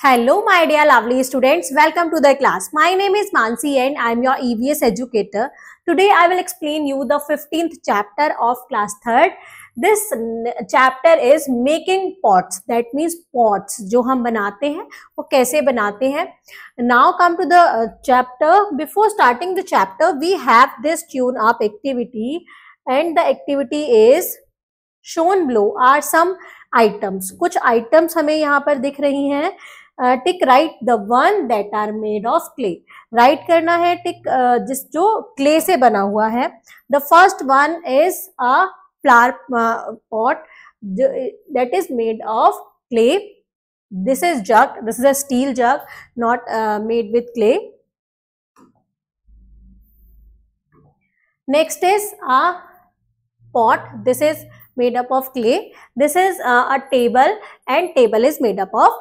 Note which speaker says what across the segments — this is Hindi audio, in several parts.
Speaker 1: Hello, my dear lovely students. Welcome to the class. My name is Mansi and I am your EVS educator. Today, I will explain you the 15th chapter of class 3rd. This chapter is making pots. That means pots जो हम बनाते हैं वो कैसे बनाते हैं. Now come to the chapter. Before starting the chapter, we have this tune up activity and the activity is shown below are some items. कुछ items हमें यहाँ पर दिख रही हैं. Tick right the one that are made of clay. Right करना है टिक जिस जो क्ले से बना हुआ है. The first one is a flower pot that is made of clay. This is jug. This is a steel jug not made with clay. Next is a pot. This is made up of clay. This is a table and table is made up of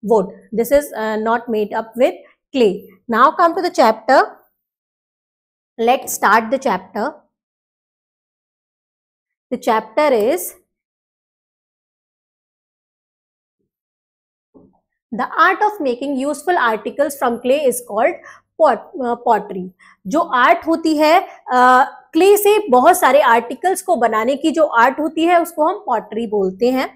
Speaker 1: wood. This is not made up with clay. Now come to the chapter. Let's start the chapter. The chapter is the art of making useful articles from clay is called pottery. जो आर्ट होती है क्ले से बहुत सारे आर्टिकल्स को बनाने की जो आर्ट होती है उसको हम पॉटरी बोलते हैं.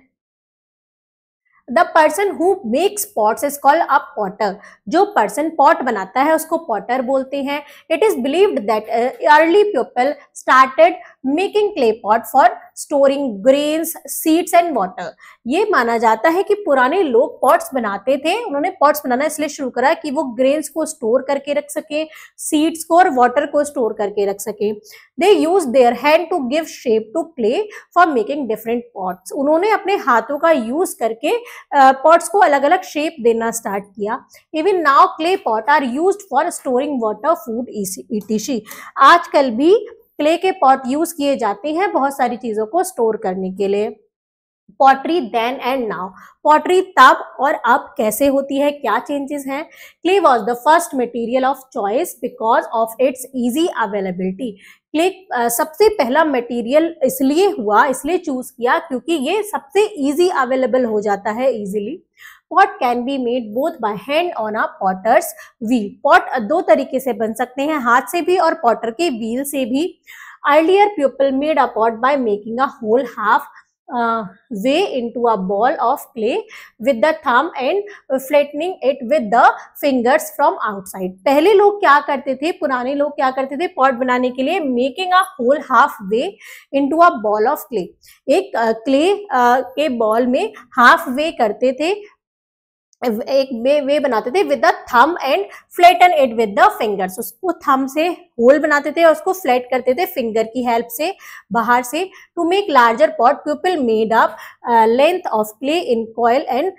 Speaker 1: The person who makes pots is called a Potter. जो पर्सन पॉट बनाता है उसको पॉटर बोलते हैं. It is believed that early people started making clay pot for storing grains seeds and water. ये माना जाता है कि पुराने लोग पॉट्स बनाते थे. उन्होंने पॉट्स बनाना इसलिए शुरू करा कि वो ग्रेन्स को स्टोर करके रख सके, सीड्स को और वाटर को स्टोर करके रख सके. They use their hand to give shape to clay for making different pots. उन्होंने अपने हाथों का यूज करके पॉट्स को अलग अलग शेप देना स्टार्ट किया. Even now clay pot are used for storing water food etc. आजकल भी क्ले के पॉट यूज किए जाते हैं बहुत सारी चीजों को स्टोर करने के लिए. Pottery then and now. Pottery तब और अब कैसे होती है, क्या चेंजेस हैं. Clay was the first material of choice because of its easy availability. Clay सबसे पहला मटेरियल इसलिए चूज किया क्योंकि ये सबसे इजी अवेलेबल हो जाता है easily. Pot can be made both by hand on a potter's wheel. Pot दो तरीके से बन सकते हैं, हाथ से भी और पॉटर के व्हील से भी. Earlier people made a pot by making a hole half way into a ball of clay with the thumb and flattening it with the fingers from outside. पहले लोग क्या करते थे, पुराने लोग क्या करते थे पॉट बनाने के लिए, making a hole half way into a ball of clay. एक क्ले के बॉल में हाफ वे करते थे, एक वे बनाते थे with the thumb and flatten it with the fingers. उसको थंब से होल बनाते थे और उसको फ्लैट करते थे फिंगर की हेल्प से बाहर से. To make larger pot people made up length of clay in coil and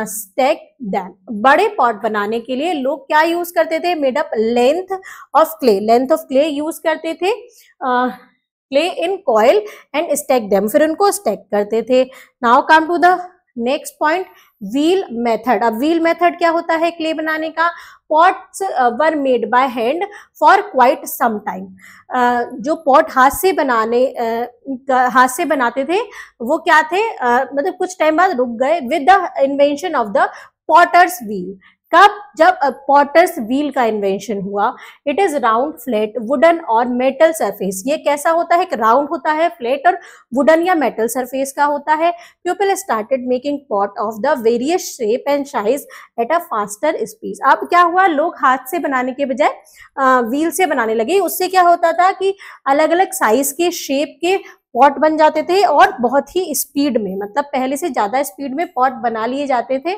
Speaker 1: stack them. बड़े पॉट बनाने के लिए लोग क्या यूज करते थे, made up length of clay use करते थे, clay in coil and stack them, फिर उनको स्टैक करते थे. Now come to the next point, wheel method. अब व्हील मेथड क्या होता है क्ले बनाने का. Pots were made by hand for quite some time. जो पॉट हाथ से बनाते थे वो क्या थे, मतलब कुछ टाइम बाद रुक गए with the invention of the potter's wheel. कब, जब पॉटर्स व्हील का इन्वेंशन हुआ. It is round flat wooden और मेटल सरफेस. ये कैसा होता है, राउंड होता है, फ्लैट और वुडन या मेटल सरफेस का होता है. People started making pot of the various shape and size at a faster speed. अब क्या हुआ, लोग हाथ से बनाने के बजाय व्हील से बनाने लगे. उससे क्या होता था कि अलग अलग साइज के शेप के पॉट बन जाते थे और बहुत ही स्पीड में, मतलब पहले से ज्यादा स्पीड में पॉट बना लिए जाते थे.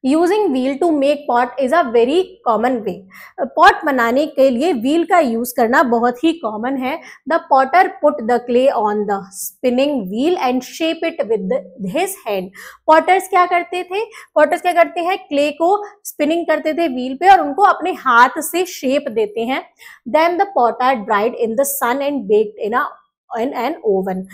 Speaker 1: Using wheel to make pot is a very common way. Pot बनाने के लिए व्हील का यूज करना बहुत ही कॉमन है. The potter put the clay on the spinning wheel and shape it with his hand. Potters क्या करते हैं, क्ले को स्पिनिंग करते थे व्हील पे और उनको अपने हाथ से शेप देते हैं. Then the pot are dried in the sun and baked in an oven.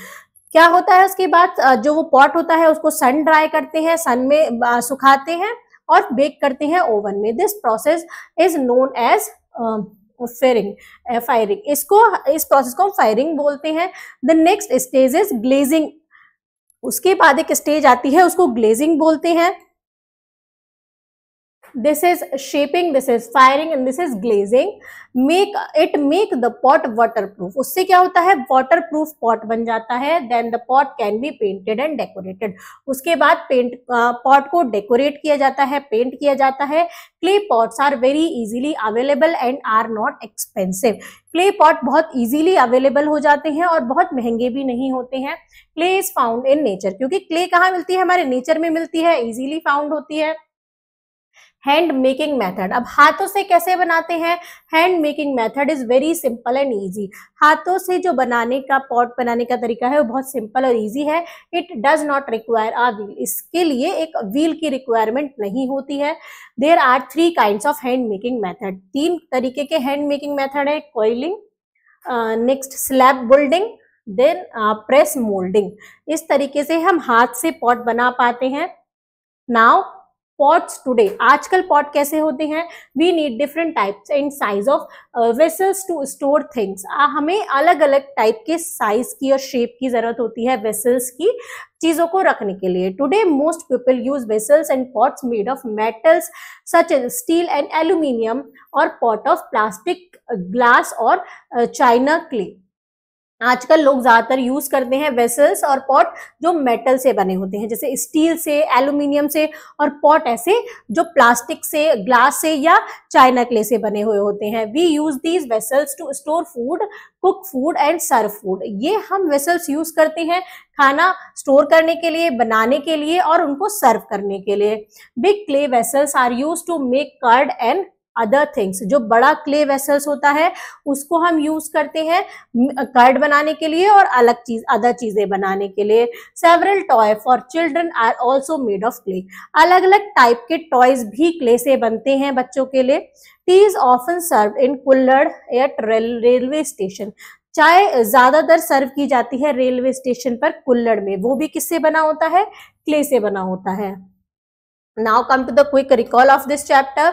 Speaker 1: क्या होता है उसके बाद, जो वो पॉट होता है उसको सन ड्राई करते हैं, सन में सुखाते हैं और बेक करते हैं ओवन में. This process is known as firing. इस प्रोसेस को हम फायरिंग बोलते हैं. The next stage is glazing. उसके बाद एक स्टेज आती है उसको ग्लेजिंग बोलते हैं. this is shaping, this is firing and this is glazing. make the pot waterproof. उससे क्या होता है, waterproof pot बन जाता है. then the pot can be painted and decorated. उसके बाद पेंट pot को डेकोरेट किया जाता है, पेंट किया जाता है. clay pots are very easily available and are not expensive. clay pot बहुत easily available हो जाते हैं और बहुत महंगे भी नहीं होते हैं. clay is found in nature, क्योंकि clay कहाँ मिलती है, हमारे नेचर में मिलती है, easily found होती है. हैंड मेकिंग मेथड, अब हाथों से कैसे बनाते हैं. Hand making method is very simple and easy. हाथों से जो बनाने का पॉट बनाने का तरीका है वो बहुत सिंपल और इजी है. It does not require a wheel, इसके लिए एक व्हील की रिक्वायरमेंट नहीं होती है. There are 3 kinds of hand making method, 3 तरीके के हैंड मेकिंग मेथड है. Coiling, next slab building, then press moulding. इस तरीके से हम हाथ से पॉट बना पाते हैं. नाउ पॉट्स टुडे, आजकल पॉट कैसे होते हैं. We need different types and size of vessels to store things. हमें अलग अलग टाइप के साइज की और शेप की जरूरत होती है वेसल्स की, चीजों को रखने के लिए. Today most people use vessels and pots made of metals such as steel and aluminium और पॉट ऑफ प्लास्टिक, ग्लास और चाइना क्ले. आजकल लोग ज्यादातर यूज करते हैं वेसल्स और पॉट जो मेटल से बने होते हैं, जैसे स्टील से, एल्यूमिनियम से, और पॉट ऐसे जो प्लास्टिक से, ग्लास से या चाइना क्ले से बने हुए होते हैं. We use these vessels to store food, cook food and serve food. ये हम वेसल्स यूज करते हैं खाना स्टोर करने के लिए, बनाने के लिए और उनको सर्व करने के लिए. Big clay vessels are use to make curd and other things. जो बड़ा क्ले वेसल्स होता है उसको हम यूज करते हैं कर्ड बनाने के लिए और अदर चीजें बनाने के लिए. Several toy for children are also made of clay. अलग अलग टाइप के टॉयज भी क्ले से बनते हैं बच्चों के लिए. टी इज ऑफन सर्व इन कुल्हड़ एट रेलवे स्टेशन. चाय ज्यादातर सर्व की जाती है रेलवे स्टेशन पर कुल्हड़ में, वो भी किससे बना होता है, क्ले से बना होता है. Now come to the quick recall of this chapter.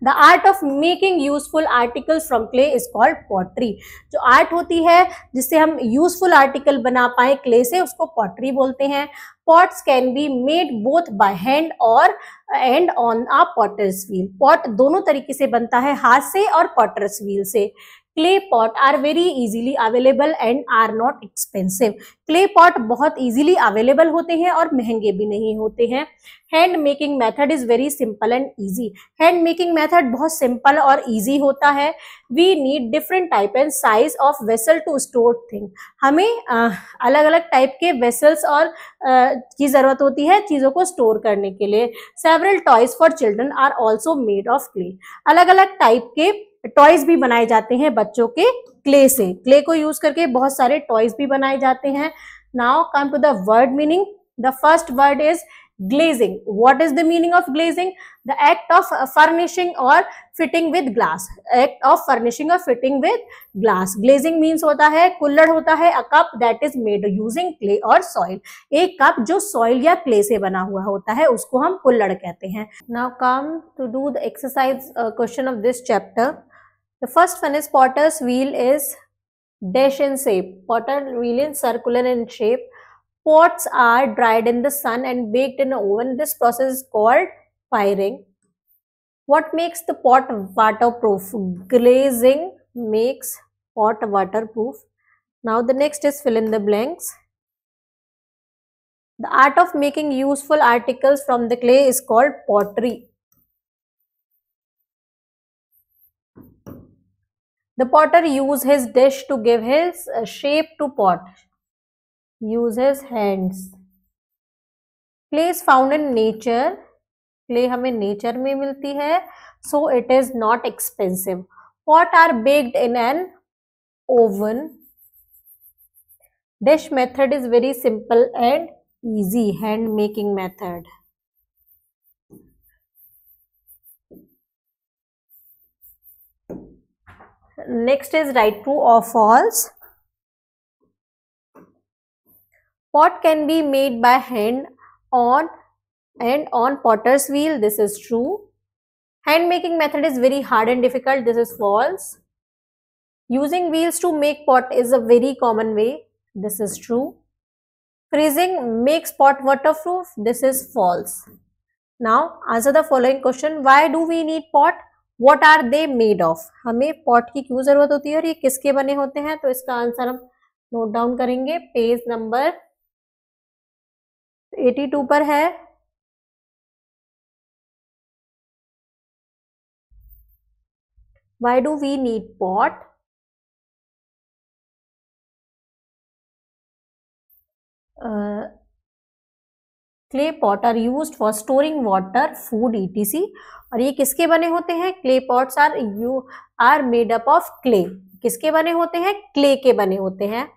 Speaker 1: The art of making useful articles from clay is called pottery. जो आर्ट होती है जिससे हम यूजफुल आर्टिकल बना पाए क्ले से, उसको पॉटरी बोलते हैं. Pots can be made both by hand और and on a potter's wheel. Pot दोनों तरीके से बनता है, हाथ से और पॉटर्स व्हील से. Clay pot are very easily available and are not expensive. Clay pot बहुत इजीली अवेलेबल होते हैं और महंगे भी नहीं होते हैं. Hand making method is very simple and easy. Hand making method बहुत सिंपल और इजी होता है. We need different type and size of vessel to store thing. हमें अलग अलग टाइप के वेसल्स और की जरूरत होती है चीजों को स्टोर करने के लिए. Several toys for children are also made of clay. अलग अलग टाइप के टॉयज भी बनाए जाते हैं बच्चों के क्ले से. क्ले को यूज करके बहुत सारे टॉयज भी बनाए जाते हैं. Now come to the word meaning. The first word is glazing. What is the meaning of glazing? The act of furnishing or fitting with glass. Act of furnishing or fitting with glass. Glazing means होता है, कुल्हड़ होता है, a cup that is made using clay or soil. एक कप जो soil या clay से बना हुआ होता है उसको हम कुल्हड़ कहते हैं. Now come to do the exercise question of this chapter. The first one is potter's wheel is dash in shape. Potter wheel is circular in shape. Pots are dried in the sun and baked in an oven. This process is called firing. What makes the pot waterproof? Glazing makes pot waterproof. Now the next is fill in the blanks. The art of making useful articles from the clay is called pottery. The potter uses his dish to give his shape to pot. Uses hands. Clay is found in nature. Clay हमें nature में मिलती है, so it is not expensive. Pot are baked in an oven. Dish method is very simple and easy. Hand making method. Next is right, true or false. Pot can be made by hand on potter's wheel. This is true. Hand making method is very hard and difficult. This is false. Using wheels to make pot is a very common way. This is true. Freezing makes pot waterproof. This is false. Now answer the following question, why do we need pot, what are they made of. हमें पॉट की क्यों जरूरत होती है और ये किसके बने होते हैं, तो इसका आंसर हम नोट डाउन करेंगे, पेज नंबर 82 पर है। Why do we need pot? Clay pot are used for storing water, food, etc. और ये किसके बने होते हैं, clay pots are made up of clay. किसके बने होते हैं, क्ले के बने होते हैं।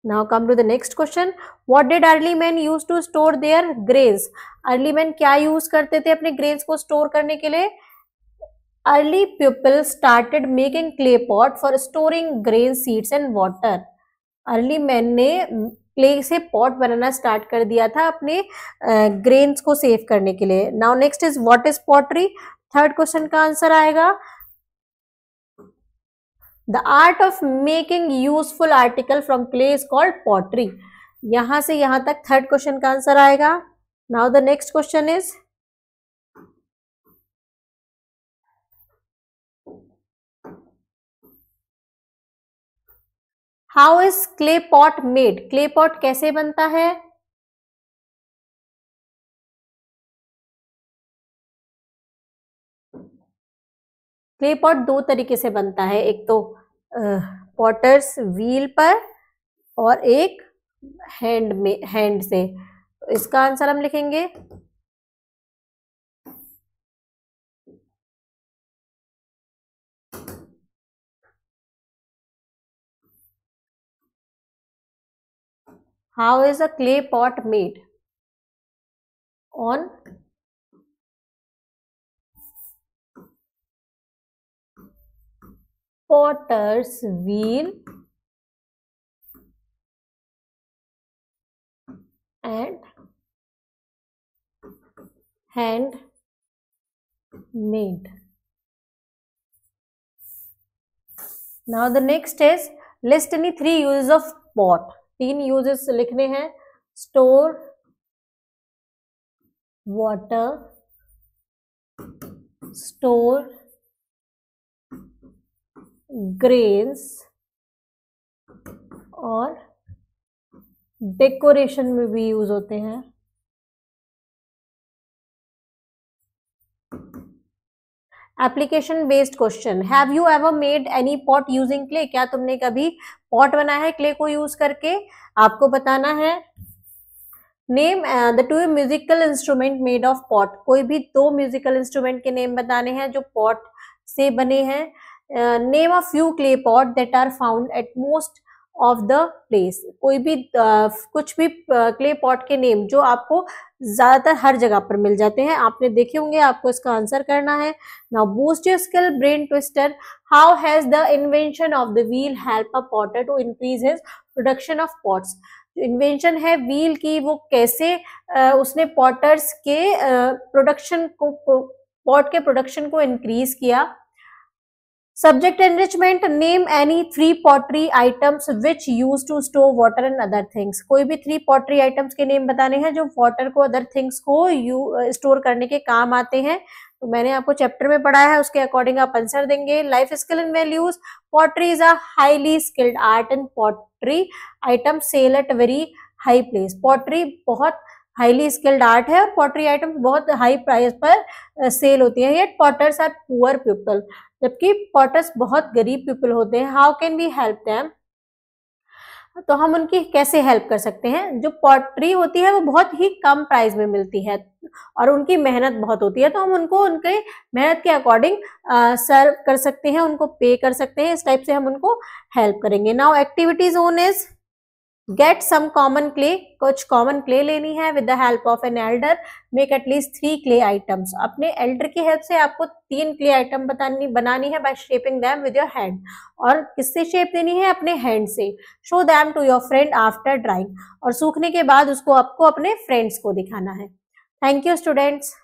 Speaker 1: Now come to the next question. What did early men use to store their grains? Early men क्या यूज करते थे अपने ग्रेन्स को स्टोर करने के लिए? Early people started making clay pot for storing grain, seeds and water. Early men ने क्ले से पॉट बनाना स्टार्ट कर दिया था अपने ग्रेन्स को सेव करने के लिए। Now next is what is pottery. Third question का आंसर आएगा the art of making useful article from clay is called pottery. यहां से यहां तक थर्ड क्वेश्चन का आंसर आएगा। Now the next question is how is clay pot made. Clay pot कैसे बनता है? क्ले पॉट दो तरीके से बनता है, एक तो पॉटर्स व्हील पर और एक हैंड से। तो इसका आंसर हम लिखेंगे how is a clay pot made on potter's wheel and hand made. Now the next is list any 3 uses of pot. 3 uses लिखने हैं, store water, store grains और डेकोरेशन में भी यूज होते हैं। Application based question, have you ever made any pot using clay. क्या तुमने कभी पॉट बनाया है क्ले को यूज करके? आपको बताना है। Name the 2 musical instrument made of pot. कोई भी 2 म्यूजिकल इंस्ट्रूमेंट के नेम बताने हैं जो पॉट से बने हैं। Name a few clay pot that are found at most of the place. कोई भी कुछ भी क्ले पॉट के नेम जो आपको ज्यादातर हर जगह पर मिल जाते हैं, आपने देखे होंगे, आपको इसका आंसर करना है। Now boost your skill brain twister, how has the invention of the wheel help a potter to increase his production of pots. Invention है व्हील की, वो कैसे उसने पॉटर्स के प्रोडक्शन को, पॉट के प्रोडक्शन को इंक्रीज किया। Subject enrichment, name any 3 pottery items which use to store water and other things. कोई भी 3 पॉटरी आइटम्स के नेम बताने हैं जो वाटर को, अदर थिंग्स को स्टोर करने के काम आते हैं। तो मैंने आपको चैप्टर में पढ़ाया है, उसके अकॉर्डिंग आप आंसर देंगे। Life skill and values, pottery is a highly skilled art and pottery item sell at very high place. Pottery बहुत हाईली स्किल्ड आर्ट है और पॉटरी आइटम्स बहुत हाई प्राइस पर सेल होती है। Yet potters are poor people, जबकि पॉटर्स बहुत गरीब पीपल होते हैं। How can we help them. तो हम उनकी कैसे हेल्प कर सकते हैं। जो पॉटरी होती है वो बहुत ही कम प्राइस में मिलती है और उनकी मेहनत बहुत होती है, तो हम उनको उनके मेहनत के अकॉर्डिंग सर्व कर सकते हैं, उनको पे कर सकते हैं। इस टाइप से हम उनको हेल्प करेंगे। Now activity zone is get some common clay. कुछ कॉमन क्ले लेनी है with the help of an elder, make at least 3 clay items. अपने एल्डर की हेल्प से आपको 3 क्ले आइटम बनानी है by shaping them with your hand. और किससे शेप देनी है? अपने हैंड से। Show them to your friend after drying, और सूखने के बाद उसको आपको अपने फ्रेंड्स को दिखाना है। Thank you students.